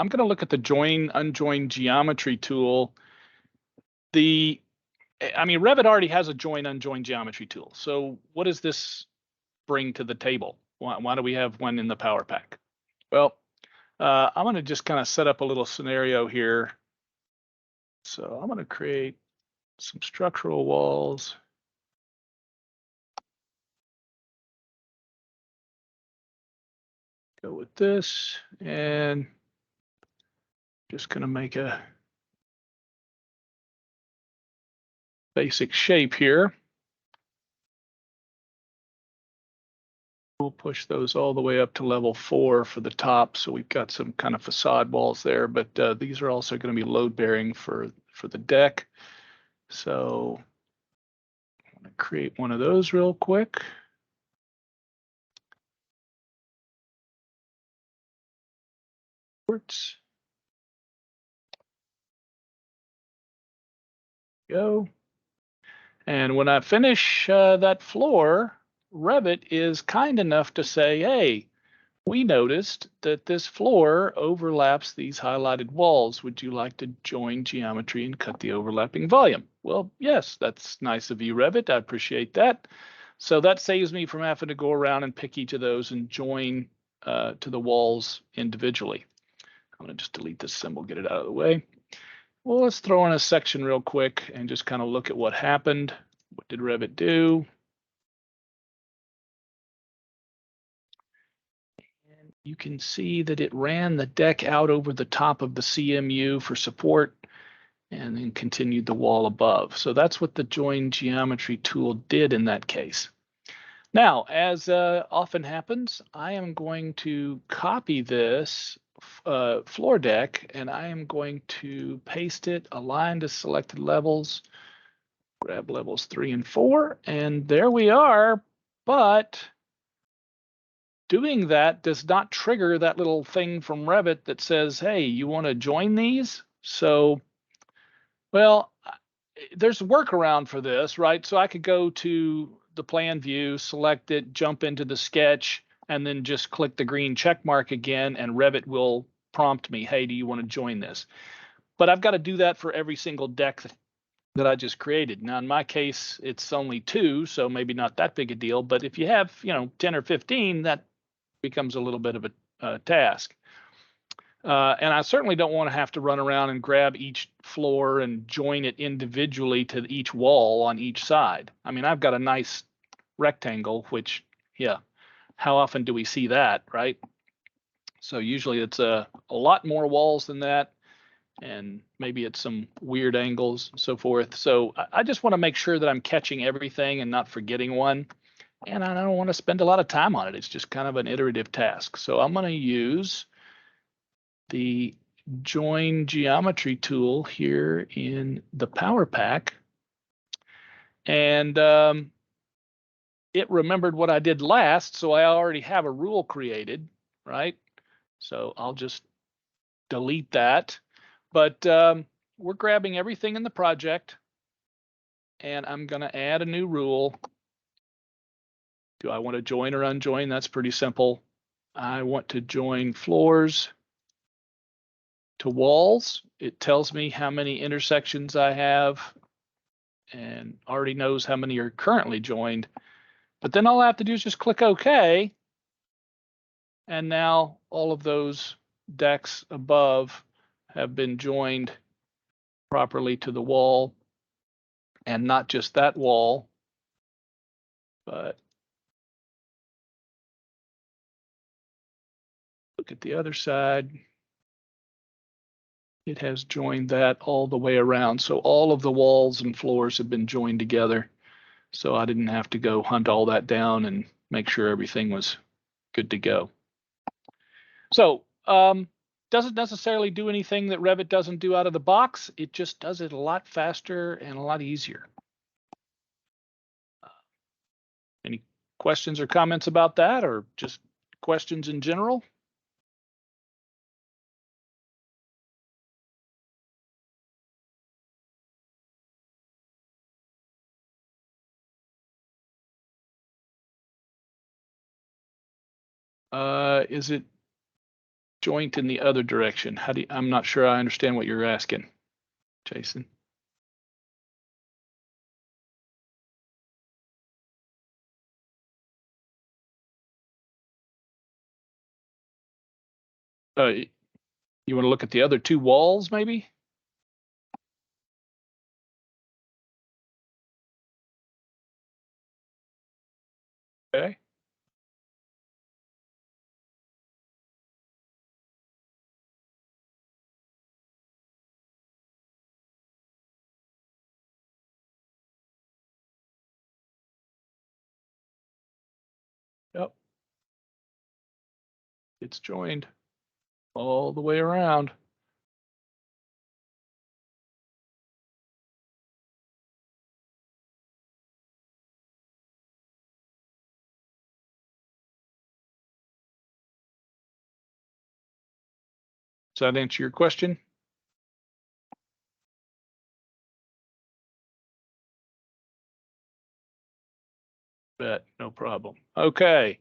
I'm going to look at the join unjoin geometry tool. Revit already has a join unjoin geometry tool. So what does this bring to the table? Why do we have one in the PowerPack? Well, I'm going to just kind of set up a little scenario here. So I'm going to create some structural walls. Go with this, and just going to make a basic shape here. We'll push those all the way up to level 4 for the top. So we've got some kind of facade walls there, but these are also going to be load bearing for the deck. So I'm going to create one of those real quick. Go. And when I finish that floor, Revit is kind enough to say, hey, we noticed that this floor overlaps these highlighted walls. Would you like to join geometry and cut the overlapping volume? Well, yes, that's nice of you, Revit. I appreciate that. So that saves me from having to go around and pick each of those and join to the walls individually. I'm going to just delete this symbol, get it out of the way. Well, let's throw in a section real quick and just kind of look at what happened. What did Revit do? And you can see that it ran the deck out over the top of the CMU for support and then continued the wall above. So that's what the join geometry tool did in that case. Now, as often happens, I am going to copy this floor deck, and I am going to paste it, align to selected levels, grab levels 3 and 4, and there we are. But doing that does not trigger that little thing from Revit that says, hey, you want to join these? So, well, there's a workaround for this, right? So I could go to the plan view, select it, jump into the sketch, and then just click the green check mark again, and Revit will prompt me, hey, do you want to join this? But I've got to do that for every single deck that I just created. Now, in my case, it's only 2, so maybe not that big a deal. But if you have, 10 or 15, that becomes a little bit of a task. And I certainly don't want to have to run around and grab each floor and join it individually to each wall on each side. I mean, I've got a nice rectangle, which, yeah, how often do we see that, right? So usually it's a lot more walls than that, and maybe it's some weird angles and so forth. So I just want to make sure that I'm catching everything and not forgetting one. And I don't want to spend a lot of time on it. It's just kind of an iterative task. So I'm going to use the join geometry tool here in the PowerPack. And it remembered what I did last, so I already have a rule created, right? So I'll just delete that. But we're grabbing everything in the project, and I'm going to add a new rule. Do I want to join or unjoin? That's pretty simple. I want to join floors to walls. It tells me how many intersections I have and already knows how many are currently joined. But then all I have to do is just click OK. And now all of those decks above have been joined properly to the wall. And not just that wall, but look at the other side. It has joined that all the way around. So all of the walls and floors have been joined together. So I didn't have to go hunt all that down and make sure everything was good to go. So doesn't necessarily do anything that Revit doesn't do out of the box. It just does it a lot faster and a lot easier. Any questions or comments about that, or just questions in general? Is it joint in the other direction? How do you, I'm not sure I understand what you're asking, Jason. You want to look at the other two walls, maybe? Okay. Yep. It's joined all the way around. Does that answer your question? Bet, no problem. Okay.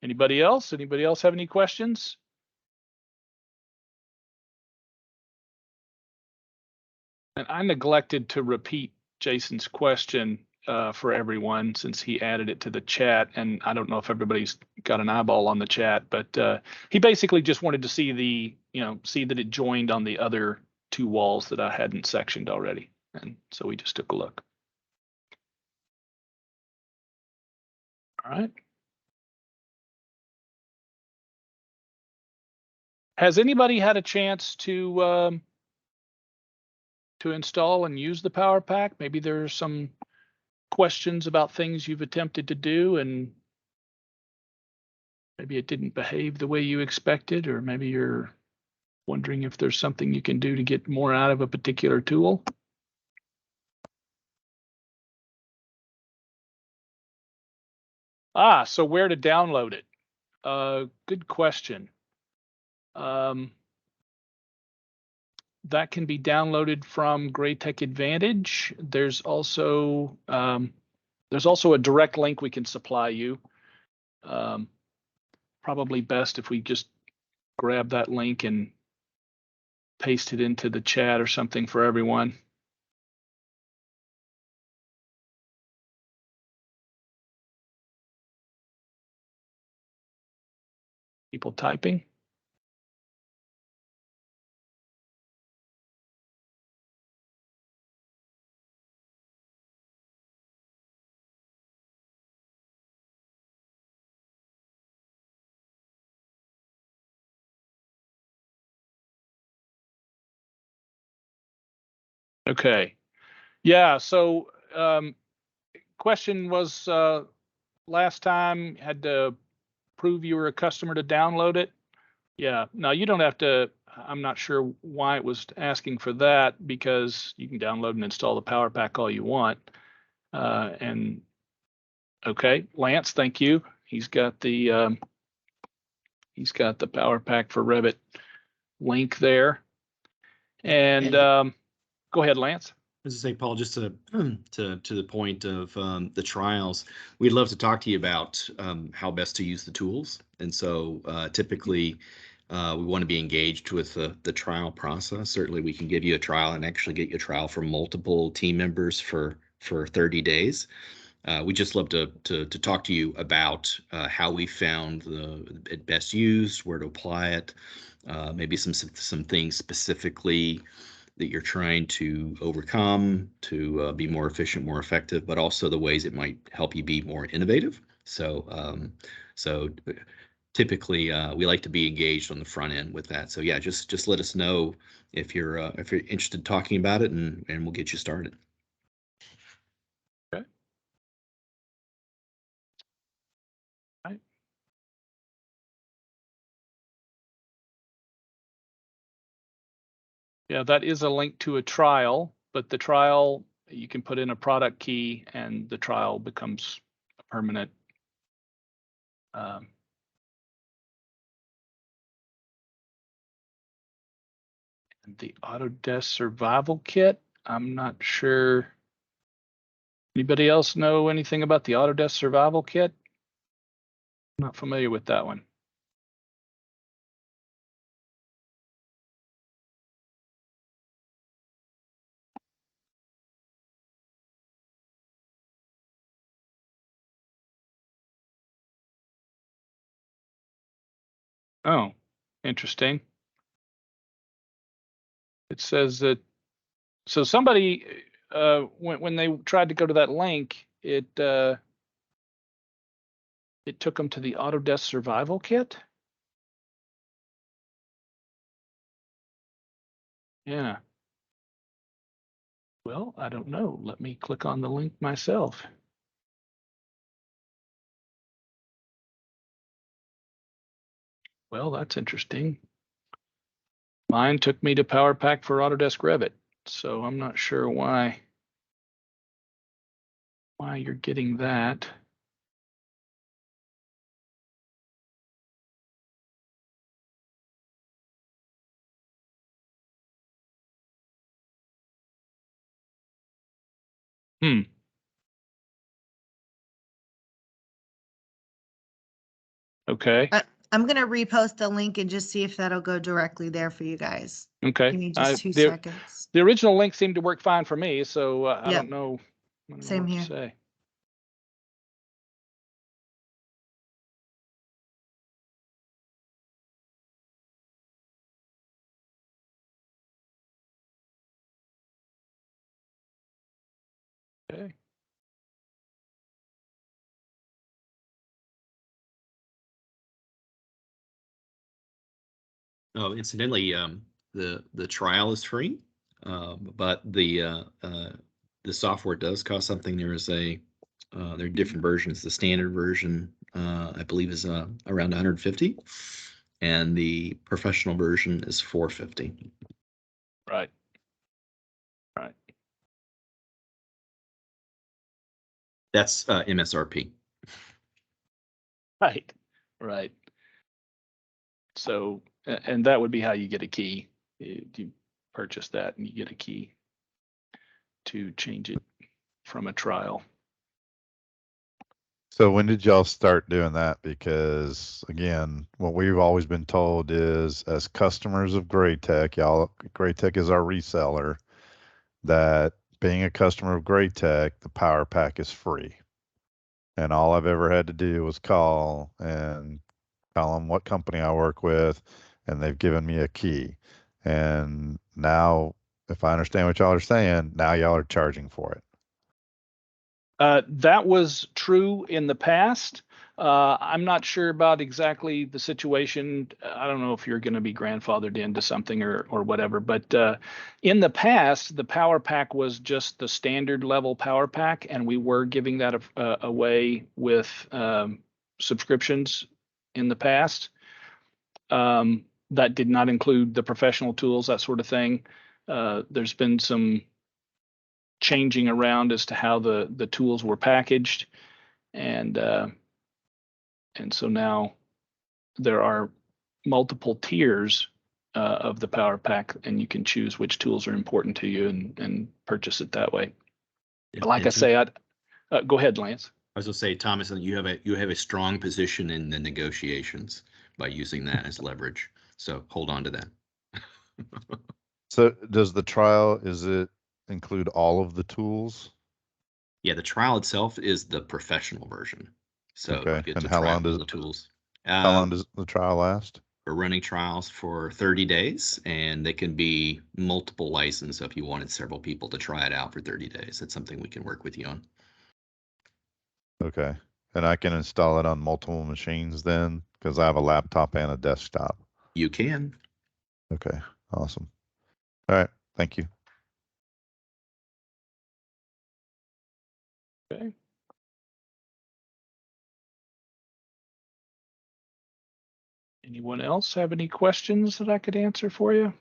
Anybody else? Anybody else have any questions? And I neglected to repeat Jason's question for everyone since he added it to the chat. And I don't know if everybody's got an eyeball on the chat, but he basically just wanted to see the, see that it joined on the other two walls that I hadn't sectioned already. And so we just took a look. All right. Has anybody had a chance to install and use the PowerPack? Maybe there's some questions about things you've attempted to do and maybe it didn't behave the way you expected, or maybe you're wondering if there's something you can do to get more out of a particular tool. So where to download it? Good question. That can be downloaded from GRAITEC Advantage. There's also a direct link we can supply you. Probably best if we just grab that link and paste it into the chat or something for everyone. People typing? Okay. Yeah, so question was last time had to prove you were a customer to download it. Yeah, no, you don't have to. I'm not sure why it was asking for that because you can download and install the PowerPack all you want. And okay, Lance, thank you. He's got the PowerPack for Revit link there. And go ahead, Lance. As I say, Paul, just to the point of the trials, we'd love to talk to you about how best to use the tools. And so typically we want to be engaged with the trial process. Certainly we can give you a trial and actually get you a trial for multiple team members for 30 days. We just love to talk to you about how we found it best used, where to apply it, maybe some things specifically that you're trying to overcome to be more efficient, more effective, but also the ways it might help you be more innovative. So typically we like to be engaged on the front end with that. So yeah, just let us know if you're interested in talking about it, and we'll get you started. Okay. All right. Yeah, that is a link to a trial, but the trial, you can put in a product key and the trial becomes a permanent. The Autodesk Survival Kit, I'm not sure. Anybody else know anything about the Autodesk Survival Kit? I'm not familiar with that one. Oh, interesting. It says that, so somebody, when they tried to go to that link, it took them to the Autodesk Survival Kit. Yeah. Well, I don't know. Let me click on the link myself. Well, that's interesting. Mine took me to PowerPack for Autodesk Revit, so I'm not sure why you're getting that. Okay. I'm going to repost the link and just see if that'll go directly there for you guys. Okay. Give me just 2 the seconds. the original link seemed to work fine for me, so I Yep. don't know. Same what here. to say. Okay. Oh, incidentally, the trial is free, but the software does cost something. There is there are different versions. The standard version, I believe, is around 150, and the professional version is 450. Right. Right. That's MSRP. Right. Right. So, and that would be how you get a key. You purchase that and you get a key to change it from a trial. So when did y'all start doing that? Because again, what we've always been told is, as customers of GRAITEC, GRAITEC is our reseller, that being a customer of GRAITEC, the PowerPack is free. And all I've ever had to do was call and tell them what company I work with, and they've given me a key. And now, if I understand what y'all are saying, now y'all are charging for it. That was true in the past. I'm not sure about exactly the situation. I don't know if you're going to be grandfathered into something or whatever, but in the past, the PowerPack was just the standard level PowerPack, and we were giving that away with subscriptions in the past. That did not include the professional tools, that sort of thing. There's been some changing around as to how the tools were packaged, and so now there are multiple tiers of the PowerPack, and you can choose which tools are important to you and purchase it that way. But like I say, I'd go ahead, Lance. I was going to say, Thomas, you have a strong position in the negotiations by using that as leverage. So hold on to that. So does the trial, is it include all of the tools? Yeah, the trial itself is the professional version. So Okay. you get And to how try long all does the tools. how long does the trial last? We're running trials for 30 days, and they can be multiple license. So if you wanted several people to try it out for 30 days, that's something we can work with you on. Okay. And I can install it on multiple machines then, because I have a laptop and a desktop. You can. Okay. Awesome. All right. Thank you. Okay. Anyone else have any questions that I could answer for you?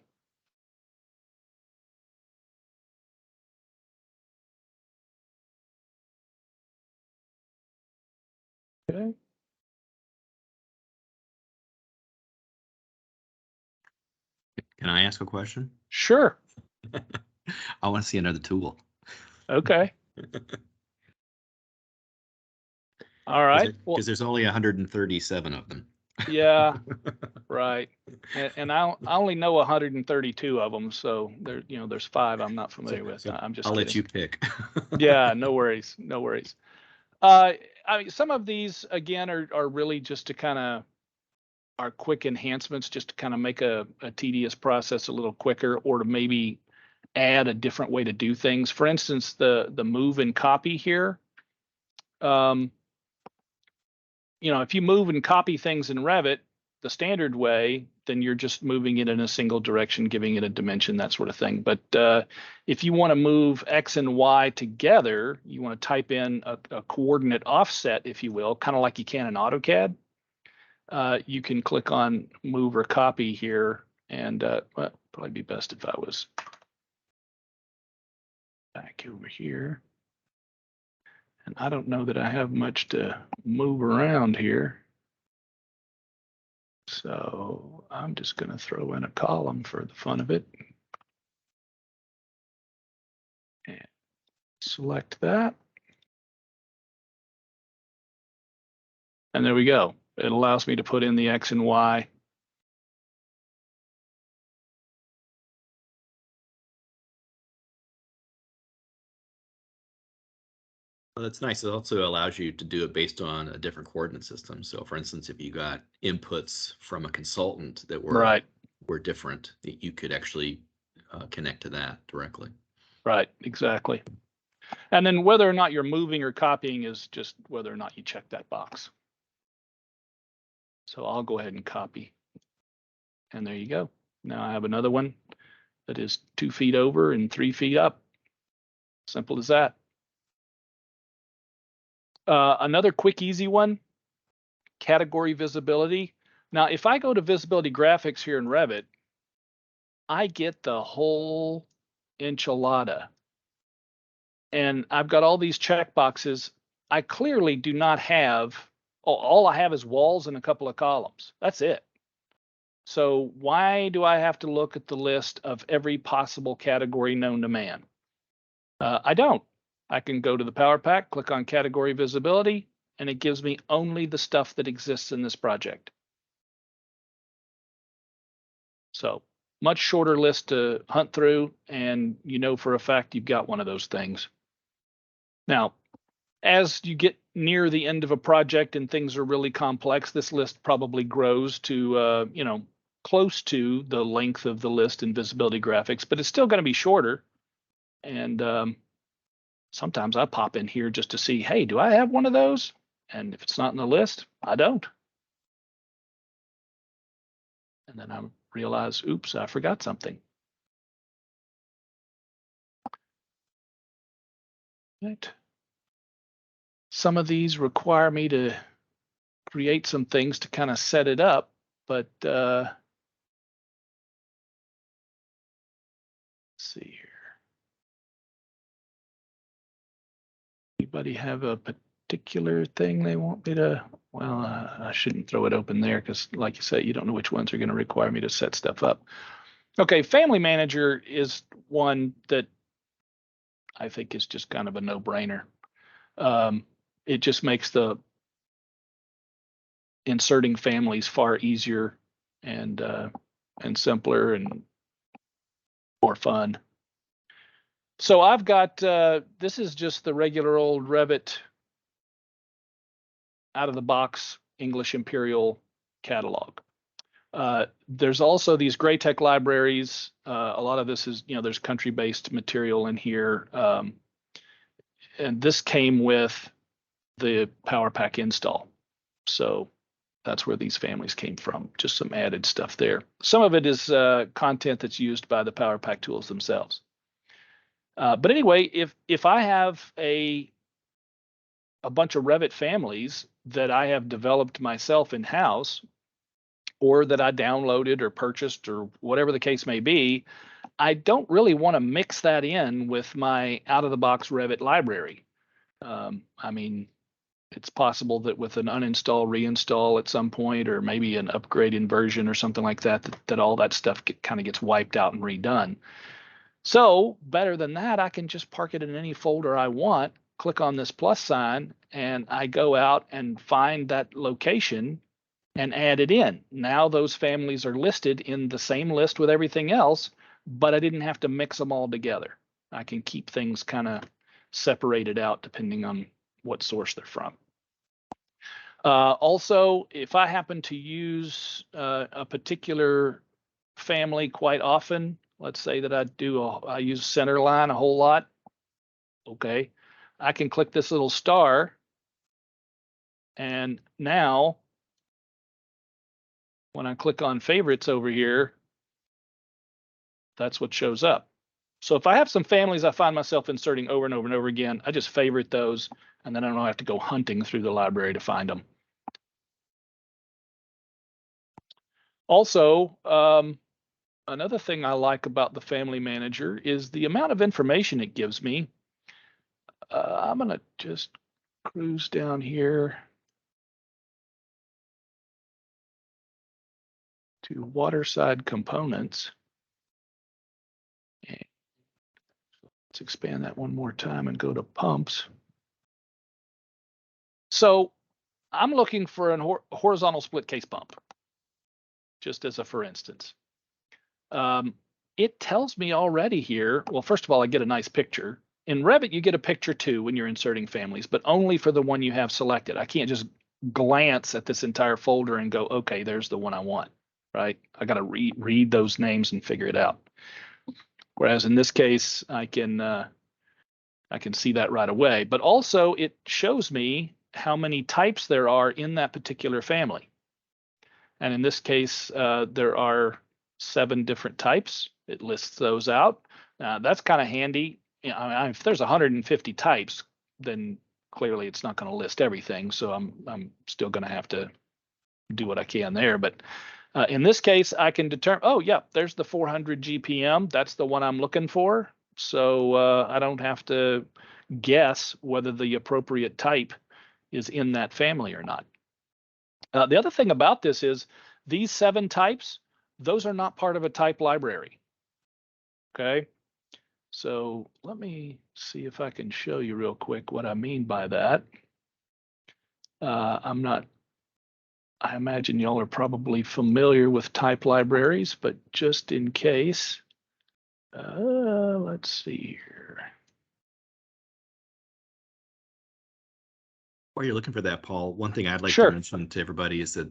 Okay. Can I ask a question? Sure. I want to see another tool. Okay. All right. Well, Because there's only 137 of them. yeah, right. And I only know 132 of them, so there's 5 I'm not familiar with. I'm just I'll kidding. let you pick. Yeah, no worries, no worries. I mean, some of these again are really just to kind of are quick enhancements just to kind of make a tedious process a little quicker, or to maybe add a different way to do things. For instance, the move and copy here. You know, if you move and copy things in Revit the standard way, then you're just moving it in a single direction, giving it a dimension, that sort of thing. But if you want to move X and Y together, you want to type in a coordinate offset, if you will, kind of like you can in AutoCAD. You can click on move or copy here, and well, probably be best if I was back over here. And I don't know that I have much to move around here. So I'm just going to throw in a column for the fun of it. And select that. And there we go. It allows me to put in the X and Y. Well, that's nice. It also allows you to do it based on a different coordinate system. So for instance, if you got inputs from a consultant that were different, you could actually connect to that directly. Right, exactly. And then whether or not you're moving or copying is just whether or not you check that box. So I'll go ahead and copy. And there you go. Now I have another one that is 2 feet over and 3 feet up. Simple as that. Another quick, easy one, category visibility. Now, if I go to visibility graphics here in Revit, I get the whole enchilada. And I've got all these check boxes. I clearly do not have, all I have is walls and a couple of columns. That's it. So why do I have to look at the list of every possible category known to man? I don't. I can go to the PowerPack, click on category visibility, and it gives me only the stuff that exists in this project. So much shorter list to hunt through, and you know for a fact you've got one of those things. Now, as you get near the end of a project and things are really complex, this list probably grows to, you know, close to the length of the list in visibility graphics, but it's still going to be shorter. And sometimes I pop in here just to see, hey, do I have one of those? And if it's not in the list, I don't. And then I realize, oops, I forgot something. Right. Some of these require me to create some things to kind of set it up, but let's see here. Anybody have a particular thing they want me to? Well, I shouldn't throw it open there because, like you say, you don't know which ones are going to require me to set stuff up. Okay, Family Manager is one that I think is just kind of a no-brainer. It just makes the inserting families far easier and simpler and more fun. So I've got, this is just the regular old Revit out of the box English Imperial catalog. There's also these GRAITEC libraries. A lot of this is, you know, there's country-based material in here. And this came with the PowerPack install. So that's where these families came from, just some added stuff there. Some of it is content that's used by the PowerPack tools themselves. But anyway, if I have a bunch of Revit families that I have developed myself in-house, or that I downloaded or purchased or whatever the case may be, I don't really want to mix that in with my out-of-the-box Revit library. I mean, it's possible that with an uninstall, reinstall at some point, or maybe an upgrade in version or something like that, that all that stuff kind of gets wiped out and redone. So better than that, I can just park it in any folder I want, click on this plus sign, and I go out and find that location and add it in. Now those families are listed in the same list with everything else, but I didn't have to mix them all together. I can keep things kind of separated out depending on what source they're from. Also, if I happen to use a particular family quite often, let's say that I use Centerline a whole lot. Okay, I can click this little star, and now when I click on favorites over here, that's what shows up. So if I have some families I find myself inserting over and over and over again, I just favorite those, and then I don't have to go hunting through the library to find them. Also, another thing I like about the Family Manager is the amount of information it gives me. I'm going to just cruise down here to Waterside Components. And let's expand that one more time and go to Pumps. So I'm looking for a horizontal split case pump, just as a for instance. It tells me already here, well, first of all, I get a nice picture. In Revit, you get a picture too when you're inserting families, but only for the one you have selected. I can't just glance at this entire folder and go, okay, there's the one I want, right? I got to read those names and figure it out. Whereas in this case, I can see that right away. But also, it shows me how many types there are in that particular family. And in this case, there are 7 different types. It lists those out. That's kind of handy. You know, if there's 150 types, then clearly it's not going to list everything. So I'm still going to have to do what I can there. But in this case, I can determine, oh, yeah, there's the 400 GPM. That's the one I'm looking for. So I don't have to guess whether the appropriate type is in that family or not. The other thing about this is these 7 types, those are not part of a type library. Okay, so let me see if I can show you real quick what I mean by that. I imagine y'all are probably familiar with type libraries, but just in case, let's see here. While you're looking for that, Paul, one thing I'd like Sure. to mention to everybody is that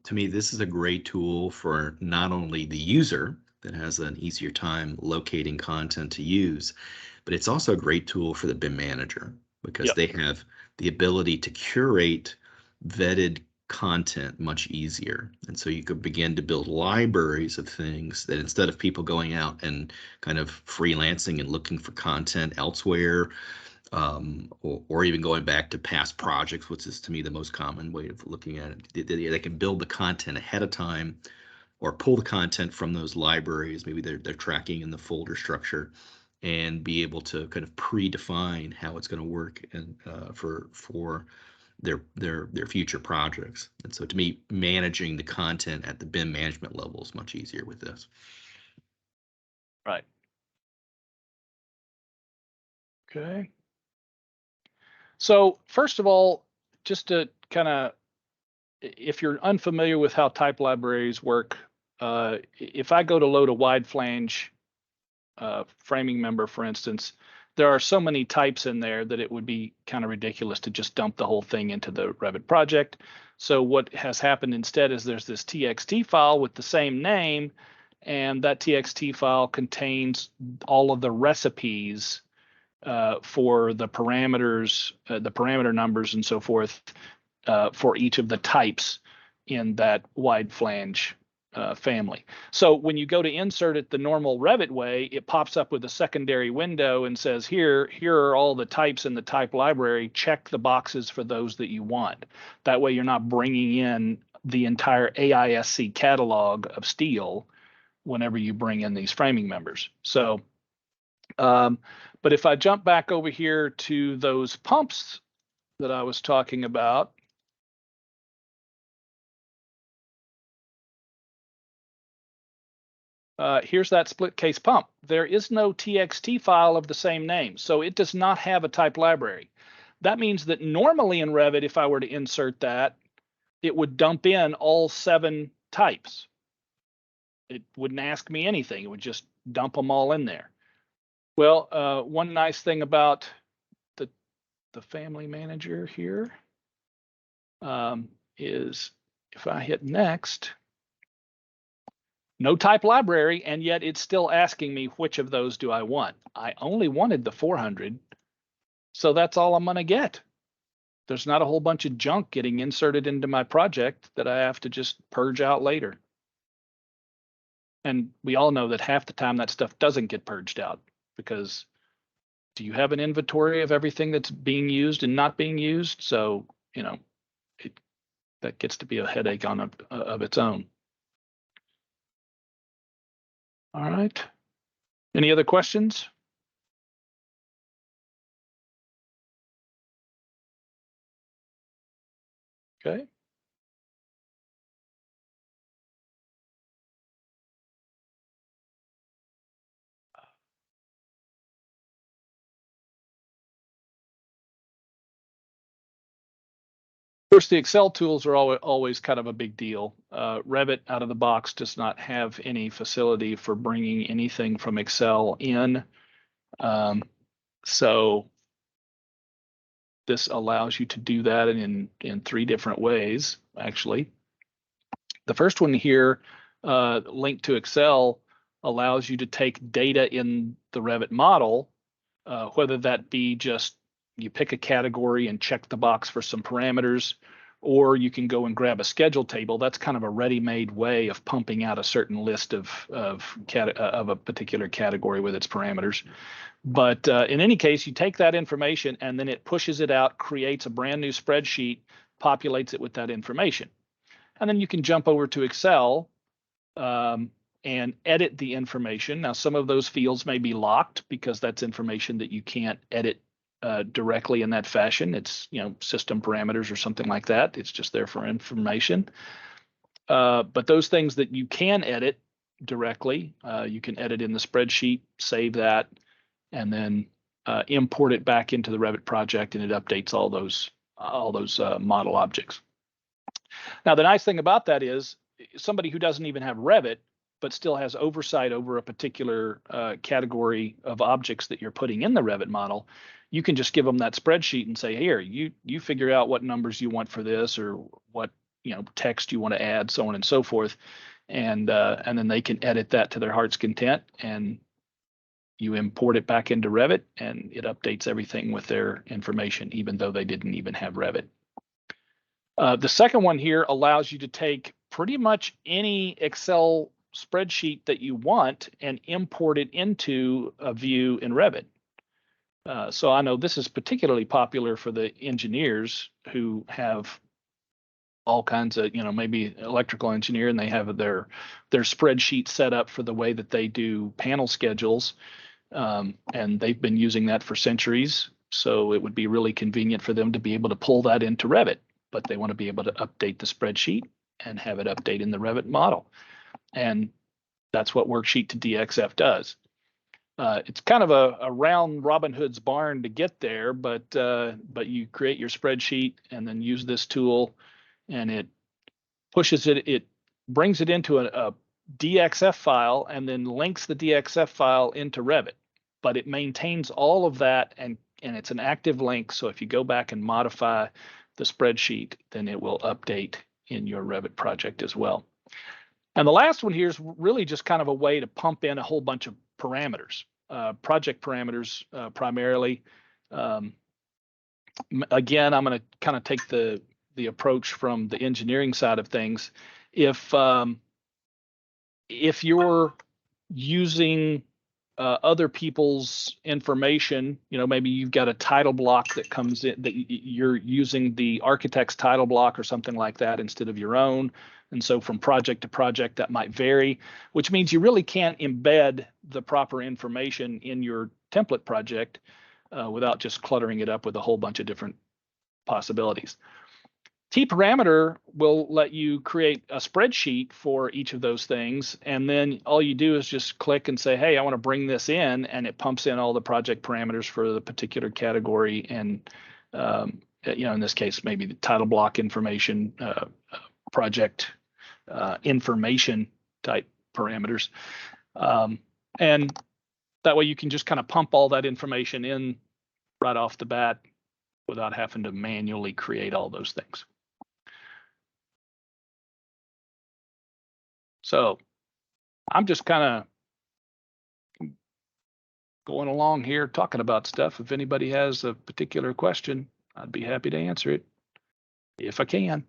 to me, this is a great tool for not only the user that has an easier time locating content to use, but it's also a great tool for the BIM manager because they have the ability to curate vetted content much easier. And so you could begin to build libraries of things that instead of people going out and kind of freelancing and looking for content elsewhere, or even going back to past projects, which is to me the most common way of looking at it. They can build the content ahead of time or pull the content from those libraries. Maybe they're tracking in the folder structure and be able to kind of predefine how it's going to work and for their future projects. And so to me, managing the content at the BIM management level is much easier with this. Right. Okay. So first of all, just to kind of, if you're unfamiliar with how type libraries work, if I go to load a wide flange framing member, for instance, there are so many types in there that it would be kind of ridiculous to just dump the whole thing into the Revit project. So what has happened instead is there's this TXT file with the same name, and that TXT file contains all of the recipes for the parameters, the parameter numbers and so forth for each of the types in that wide flange family. So when you go to insert it the normal Revit way, it pops up with a secondary window and says, here are all the types in the type library. Check the boxes for those that you want. That way you're not bringing in the entire AISC catalog of steel whenever you bring in these framing members. So but if I jump back over here to those pumps that I was talking about, here's that split case pump. There is no TXT file of the same name, so it does not have a type library. That means that normally in Revit, if I were to insert that, it would dump in all 7 types. It wouldn't ask me anything. It would just dump them all in there. Well, one nice thing about the family manager here is if I hit next, no type library, and yet it's still asking me which of those do I want. I only wanted the 400, so that's all I'm going to get. There's not a whole bunch of junk getting inserted into my project that I have to just purge out later. And we all know that half the time that stuff doesn't get purged out, because do you have an inventory of everything that's being used and not being used? So, you know, that gets to be a headache of its own. All right. Any other questions? Okay. Of course, the Excel tools are always kind of a big deal. Revit out of the box does not have any facility for bringing anything from Excel in. So this allows you to do that in 3 different ways, actually. The first one here, linked to Excel, allows you to take data in the Revit model, whether that be just you pick a category and check the box for some parameters, or you can go and grab a schedule table. That's kind of a ready-made way of pumping out a certain list of a particular category with its parameters. But in any case, you take that information and then it pushes it out, creates a brand new spreadsheet, populates it with that information. And then you can jump over to Excel and edit the information. Now, some of those fields may be locked because that's information that you can't edit directly in that fashion. It's, you know, system parameters or something like that. It's just there for information. But those things that you can edit directly, you can edit in the spreadsheet, save that, and then import it back into the Revit project, and it updates all those model objects. Now, the nice thing about that is somebody who doesn't even have Revit, but still has oversight over a particular category of objects that you're putting in the Revit model, you can just give them that spreadsheet and say, here, you figure out what numbers you want for this, or what, you know, text you want to add, so on and so forth, and then they can edit that to their heart's content, and you import it back into Revit, and it updates everything with their information, even though they didn't even have Revit. The second one here allows you to take pretty much any Excel spreadsheet that you want and import it into a view in Revit. So I know this is particularly popular for the engineers who have all kinds of, you know, maybe electrical engineer, and they have their spreadsheet set up for the way that they do panel schedules. And they've been using that for centuries. So it would be really convenient for them to be able to pull that into Revit, but they want to be able to update the spreadsheet and have it update in the Revit model. And that's what Worksheet to DXF does. It's kind of a round Robin Hood's barn to get there, but you create your spreadsheet and then use this tool, and it pushes it, it brings it into a DXF file and then links the DXF file into Revit. But it maintains all of that, and it's an active link. So if you go back and modify the spreadsheet, then it will update in your Revit project as well. And the last one here is really just kind of a way to pump in a whole bunch of parameters, project parameters primarily. Again, I'm going to kind of take the approach from the engineering side of things. If you're using other people's information, you know, maybe you've got a title block that comes in, that you're using the architect's title block or something like that instead of your own. And so from project to project, that might vary, which means you really can't embed the proper information in your template project without just cluttering it up with a whole bunch of different possibilities. T-parameter will let you create a spreadsheet for each of those things, and then all you do is just click and say, hey, I want to bring this in, and it pumps in all the project parameters for the particular category, and you know, in this case, maybe the title block information, project information type parameters, and that way you can just kind of pump all that information in right off the bat without having to manually create all those things. So I'm just kind of going along here talking about stuff. If anybody has a particular question, I'd be happy to answer it if I can.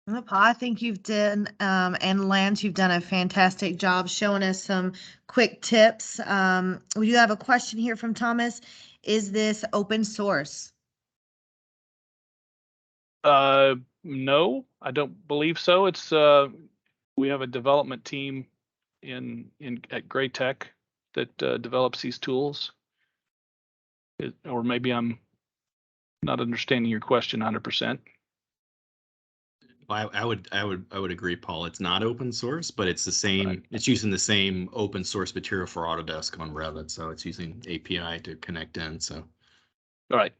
Well, Paul, I think you've done, and Lance, you've done a fantastic job showing us some quick tips. We do have a question here from Thomas. Is this open source? No, I don't believe so. It's we have a development team at GRAITEC that develops these tools. Or maybe I'm not understanding your question 100%. I would agree, Paul. It's not open source, but it's the same. Right. It's using the same open source material for Autodesk on Revit, so it's using API to connect in. So, All right.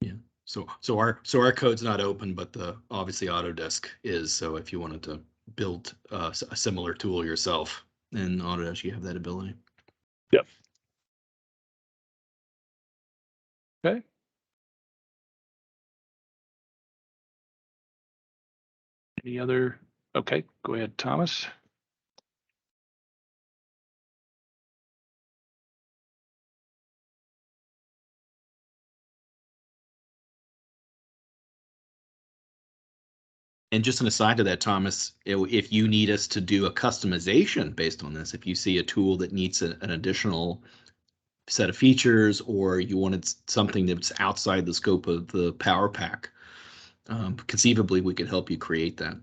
yeah. So our code's not open, but obviously Autodesk is. So if you wanted to build a similar tool yourself in Autodesk, you have that ability. Yep. Okay. Any other? Okay, go ahead, Thomas. And just an aside to that, Thomas, if you need us to do a customization based on this, if you see a tool that needs an additional set of features, or you wanted something that's outside the scope of the PowerPack, conceivably we could help you create that.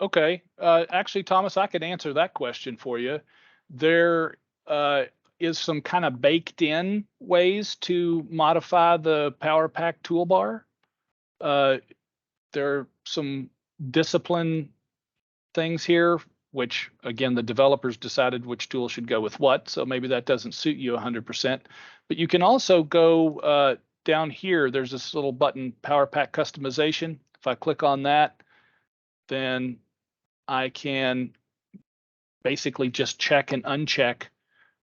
Okay. Actually, Thomas, I could answer that question for you. There is some kind of baked in ways to modify the PowerPack toolbar. There are some discipline things here, which again, the developers decided which tool should go with what. So maybe that doesn't suit you 100%, but you can also go down here. There's this little button, PowerPack customization. If I click on that, then I can basically just check and uncheck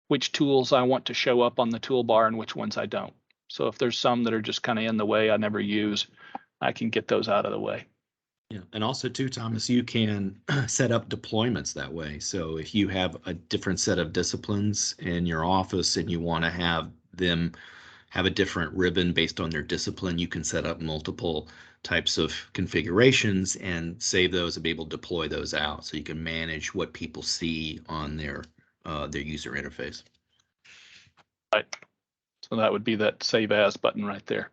which tools I want to show up on the toolbar and which ones I don't. So if there's some that are just kind of in the way I never use, I can get those out of the way. Yeah, and also too, Thomas, you can set up deployments that way. So if you have a different set of disciplines in your office and you want to have them have a different ribbon based on their discipline, you can set up multiple types of configurations and save those and be able to deploy those out, so you can manage what people see on their user interface. Right. So that would be that save as button right there.